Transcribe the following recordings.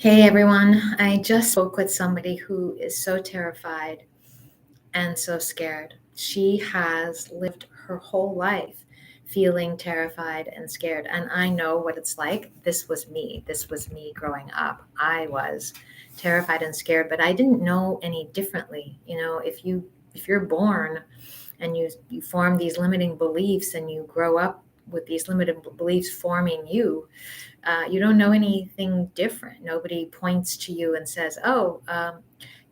Hey everyone, I just spoke with somebody who is so terrified and so scared. She has lived her whole life feeling terrified and scared. And I know what it's like. This was me. This was me growing up. I was terrified and scared, but I didn't know any differently. If you're born and you form these limiting beliefs and you grow up with these limited beliefs forming you, you don't know anything different. Nobody points to you and says, "Oh,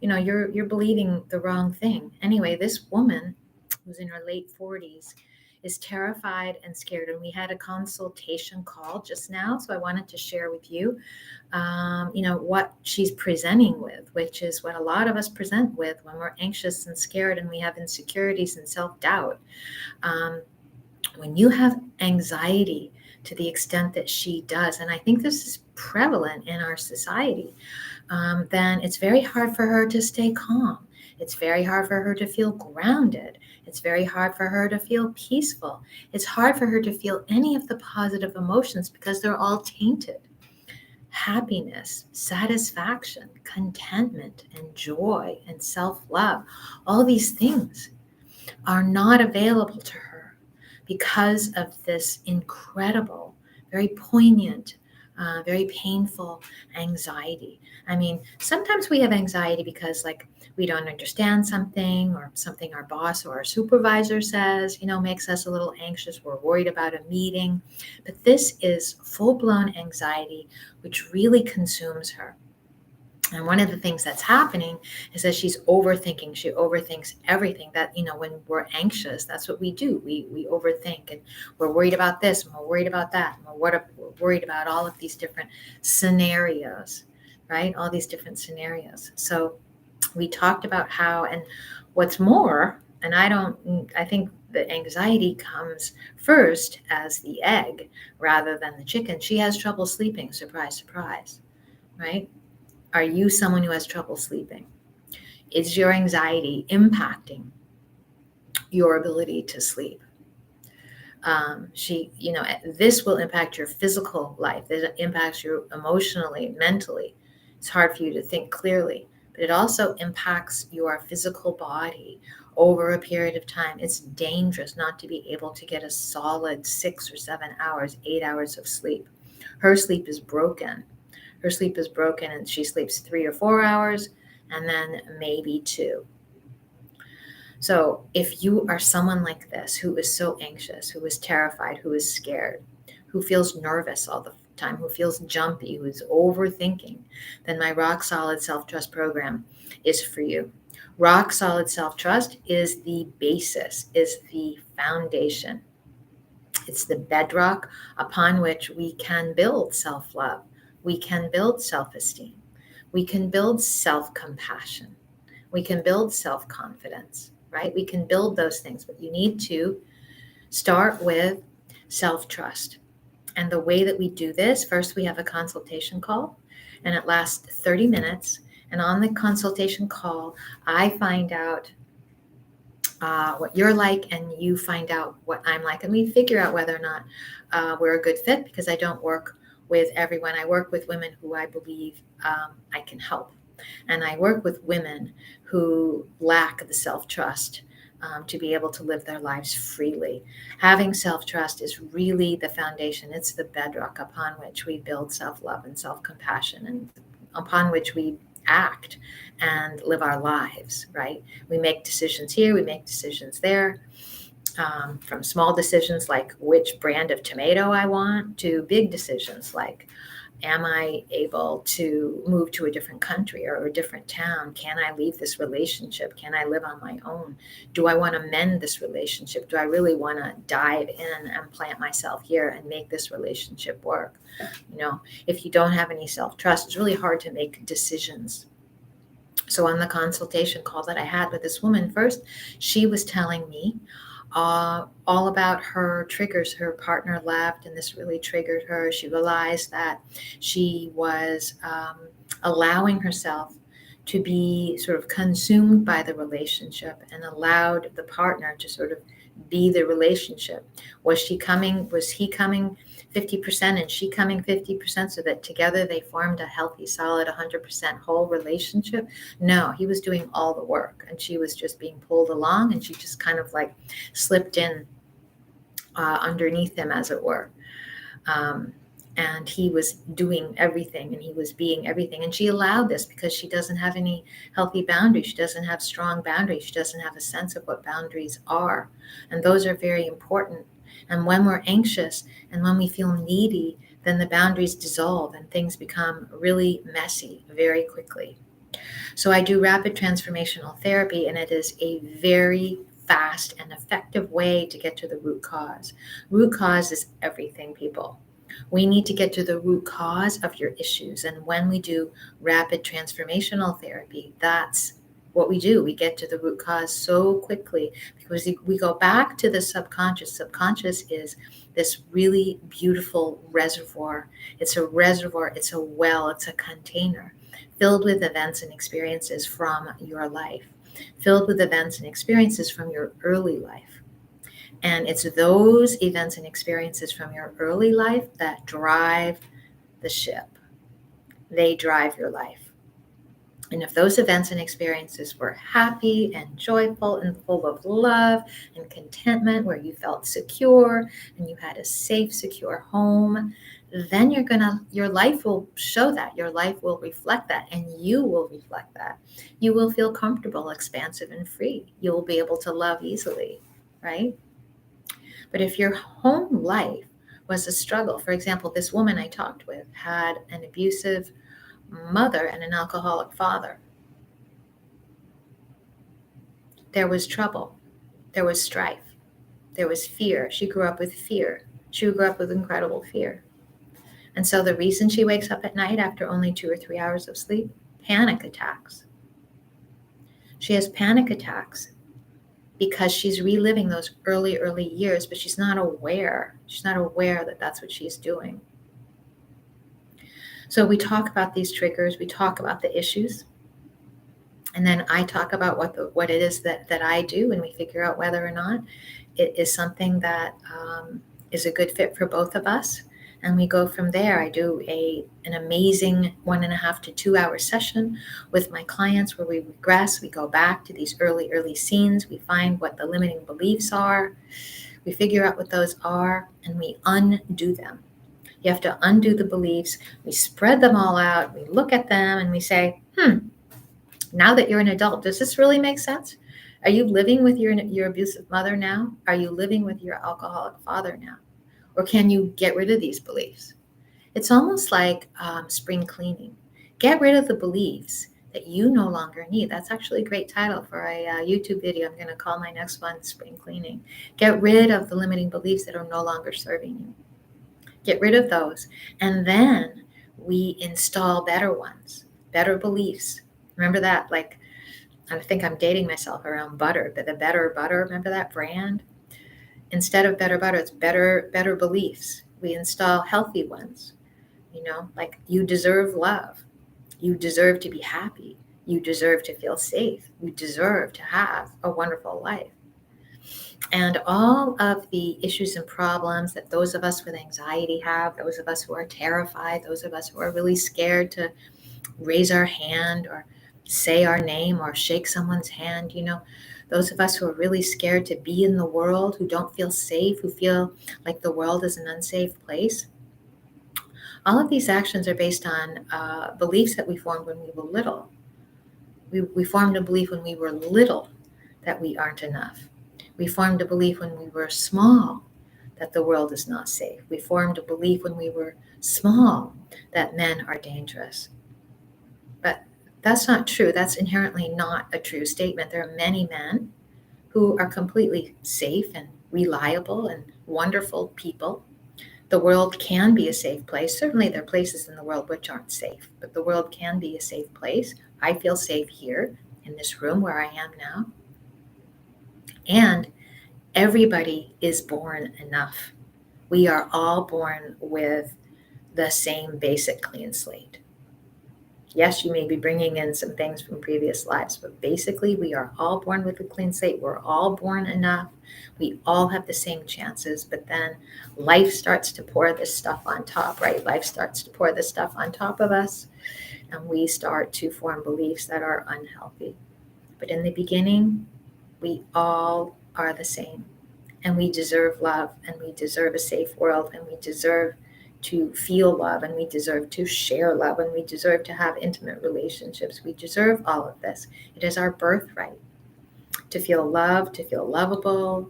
you're believing the wrong thing." Anyway, this woman, who's in her late 40s, is terrified and scared. And we had a consultation call just now, so I wanted to share with you, what she's presenting with, which is what a lot of us present with when we're anxious and scared, and we have insecurities and self-doubt. Um, when you have anxiety to the extent that she does, and I think this is prevalent in our society, then it's very hard for her to stay calm. It's very hard for her to feel grounded. It's very hard for her to feel peaceful. It's hard for her to feel any of the positive emotions because they're all tainted. Happiness, satisfaction, contentment, and joy, and self love, all these things are not available to her because of this incredible, very poignant, very painful anxiety. I mean, sometimes we have anxiety because, like, we don't understand something, or something our boss or our supervisor says, makes us a little anxious. We're worried about a meeting. But this is full blown anxiety, which really consumes her. And one of the things that's happening is that she's overthinking. She overthinks everything. That, when we're anxious, that's what we do. We overthink, and we're worried about this, and we're worried about that, and we're worried about all of these different scenarios, right? All these different scenarios. So we talked about how, and what's more, and I think the anxiety comes first as the egg rather than the chicken. She has trouble sleeping. Surprise, surprise, right? Are you someone who has trouble sleeping? Is your anxiety impacting your ability to sleep? This will impact your physical life. It impacts you emotionally, mentally. It's hard for you to think clearly, but it also impacts your physical body over a period of time. It's dangerous not to be able to get a solid 6 or 7 hours, 8 hours of sleep. Her sleep is broken. Her sleep is broken, and she sleeps 3 or 4 hours and then maybe two. So if you are someone like this, who is so anxious, who is terrified, who is scared, who feels nervous all the time, who feels jumpy, who is overthinking, then my Rock Solid Self-Trust program is for you. Rock Solid Self-Trust is the basis, is the foundation. It's the bedrock upon which we can build self-love. We can build self-esteem. We can build self-compassion. We can build self-confidence, right? We can build those things, but you need to start with self-trust. And the way that we do this, first we have a consultation call, and it lasts 30 minutes. And on the consultation call, I find out what you're like, and you find out what I'm like, and we figure out whether or not we're a good fit, because I don't work with everyone. I work with women who I believe I can help. And I work with women who lack the self-trust to be able to live their lives freely. Having self-trust is really the foundation. It's the bedrock upon which we build self-love and self-compassion, and upon which we act and live our lives, right? We make decisions here, we make decisions there, from small decisions like which brand of tomato I want, to big decisions like, am I able to move to a different country or a different town? Can I leave this relationship? Can I live on my own? Do I want to mend this relationship? Do I really want to dive in and plant myself here and make this relationship work? If you don't have any self-trust, it's really hard to make decisions. So on the consultation call that I had with this woman, first, she was telling me all about her triggers. Her partner left, and this really triggered her. She realized that she was allowing herself to be sort of consumed by the relationship, and allowed the partner to sort of be the relationship. Was he coming 50% and she coming 50% so that together they formed a healthy, solid, 100% whole relationship. No, he was doing all the work and she was just being pulled along, and she just kind of like slipped in underneath him, as it were. And he was doing everything and he was being everything. And she allowed this because she doesn't have any healthy boundaries. She doesn't have strong boundaries. She doesn't have a sense of what boundaries are. And those are very important. And when we're anxious and when we feel needy, then the boundaries dissolve and things become really messy very quickly. So I do rapid transformational therapy, and it is a very fast and effective way to get to the root cause. Root cause is everything, people. We need to get to the root cause of your issues. And when we do rapid transformational therapy, that's what we do. We get to the root cause so quickly because we go back to the subconscious. Subconscious is this really beautiful reservoir. It's a reservoir, it's a well, it's a container filled with events and experiences from your life, filled with events and experiences from your early life. And it's those events and experiences from your early life that drive the ship. They drive your life. And if those events and experiences were happy and joyful and full of love and contentment, where you felt secure and you had a safe, secure home, then your life will show that. Your life will reflect that, and you will reflect that. You will feel comfortable, expansive, and free. You will be able to love easily, right? But if your home life was a struggle, for example, this woman I talked with had an abusive mother and an alcoholic father. There was trouble. There was strife. There was fear. She grew up with fear. She grew up with incredible fear. And so the reason she wakes up at night after only 2 or 3 hours of sleep, panic attacks. She has panic attacks because she's reliving those early years, but she's not aware. She's not aware that that's what she's doing. So we talk about these triggers, we talk about the issues, and then I talk about what it is that I do, and we figure out whether or not it is something that is a good fit for both of us. And we go from there. I do an amazing 1.5 to 2 hour session with my clients where we regress. We go back to these early scenes. We find what the limiting beliefs are. We figure out what those are, and we undo them. You have to undo the beliefs. We spread them all out. We look at them and we say, now that you're an adult, does this really make sense? Are you living with your abusive mother now? Are you living with your alcoholic father now? Or can you get rid of these beliefs? It's almost like spring cleaning. Get rid of the beliefs that you no longer need. That's actually a great title for a YouTube video. I'm going to call my next one Spring Cleaning. Get rid of the limiting beliefs that are no longer serving you. Get rid of those. And then we install better ones, better beliefs. Remember that? Like, I think I'm dating myself around butter, but the Better Butter, remember that brand? Instead of better butter, it's better beliefs. We install healthy ones, like you deserve love. You deserve to be happy. You deserve to feel safe. You deserve to have a wonderful life. And all of the issues and problems that those of us with anxiety have, those of us who are terrified, those of us who are really scared to raise our hand or say our name or shake someone's hand, those of us who are really scared to be in the world, who don't feel safe, who feel like the world is an unsafe place. All of these actions are based on beliefs that we formed when we were little. We formed a belief when we were little that we aren't enough. We formed a belief when we were small that the world is not safe. We formed a belief when we were small that men are dangerous. But that's not true. That's inherently not a true statement. There are many men who are completely safe and reliable and wonderful people. The world can be a safe place. Certainly there are places in the world which aren't safe, but the world can be a safe place. I feel safe here in this room where I am now. And everybody is born enough. We are all born with the same basic clean slate. Yes, you may be bringing in some things from previous lives, but basically we are all born with a clean slate. We're all born enough. We all have the same chances, but then life starts to pour this stuff on top, right? Life starts to pour this stuff on top of us, and we start to form beliefs that are unhealthy. But in the beginning, we all are the same, and we deserve love, and we deserve a safe world, and we deserve to feel love, and we deserve to share love, and we deserve to have intimate relationships. We deserve all of this. It is our birthright to feel loved, to feel lovable,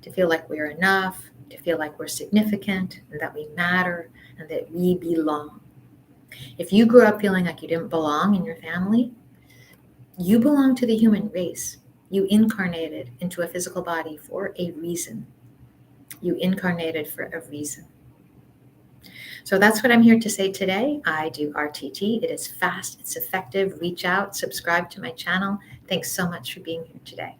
to feel like we're enough, to feel like we're significant, and that we matter, and that we belong. If you grew up feeling like you didn't belong in your family, you belong to the human race. You incarnated into a physical body for a reason. You incarnated for a reason. So that's what I'm here to say today. I do RTT. It is fast, it's effective. Reach out, subscribe to my channel. Thanks so much for being here today.